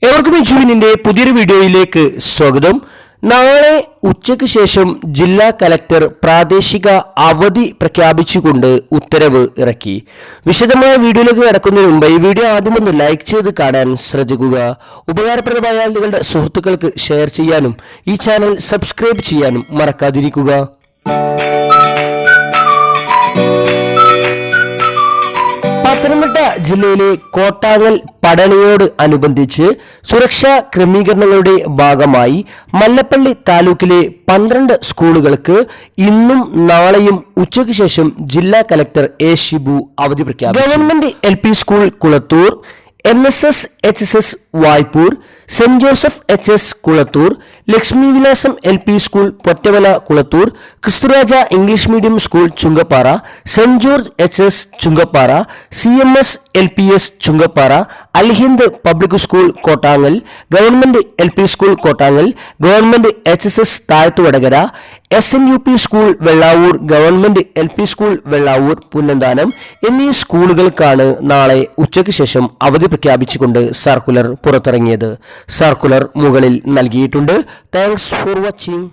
എവർക്കും ജൂനിന്റെ പുതിയൊരു വീഡിയോയിലേക്ക് സ്വാഗതം. നാളെ ഉച്ചയ്ക്ക് ശേഷം ജില്ലാ കലക്ടർ പ്രാദേശിക അവധി പ്രഖ്യാപിച്ചുകൊണ്ട് ഉത്തരവ് ഇറക്കി. വിശദമായ വീഡിയോയിലേക്ക് കടക്കുന്നതിന് മുമ്പ് ഈ വീഡിയോ ആദ്യം ഒന്ന് ലൈക്ക് ചെയ്ത് കാണാൻ ശ്രദ്ധിക്കുക. ഉപകാരപ്രദമായ നിങ്ങളുടെ സുഹൃത്തുക്കൾക്ക് ഷെയർ ചെയ്യാനും ഈ ചാനൽ സബ്സ്ക്രൈബ് ചെയ്യാനും മറക്കാതിരിക്കുക. പത്തനംതിട്ട ജില്ലയിലെ കോട്ടാങ്ങൽ പടണിയോട് അനുബന്ധിച്ച് സുരക്ഷാ ക്രമീകരണങ്ങളുടെ ഭാഗമായി മല്ലപ്പള്ളി താലൂക്കിലെ 12 സ്കൂളുകൾക്ക് ഇന്നും നാളെയും ഉച്ചയ്ക്ക് ശേഷം ജില്ലാ കലക്ടർ എ ഷിബു അവധി പ്രഖ്യാപിച്ചു. Government LP school Kulathoor, NSS HSS Vaipur, Saint Joseph HS Kulathoor, Lakshmi Vilasam LP school Pottavala Kulathoor, Kristuraja English medium school Chunkappara, Saint George HS Chunkappara, CMS LPS Chunkappara, Alhind public school Kottangal, government LP school Kottangal, government HSS Thazhathuvadakara, SNUP school Vellavoor, government LP school Vellavoor Punnanthanam എന്നീ സ്കൂളുകൾക്കാണ് നാളെ ഉച്ചയ്ക്ക് ശേഷം അവധി പ്രഖ്യാപിച്ചുകൊണ്ട് circular പുറത്തിറങ്ങിയത്. Circular മുകളിൽ നൽകിയിട്ടുണ്ട്. Thanks for watching.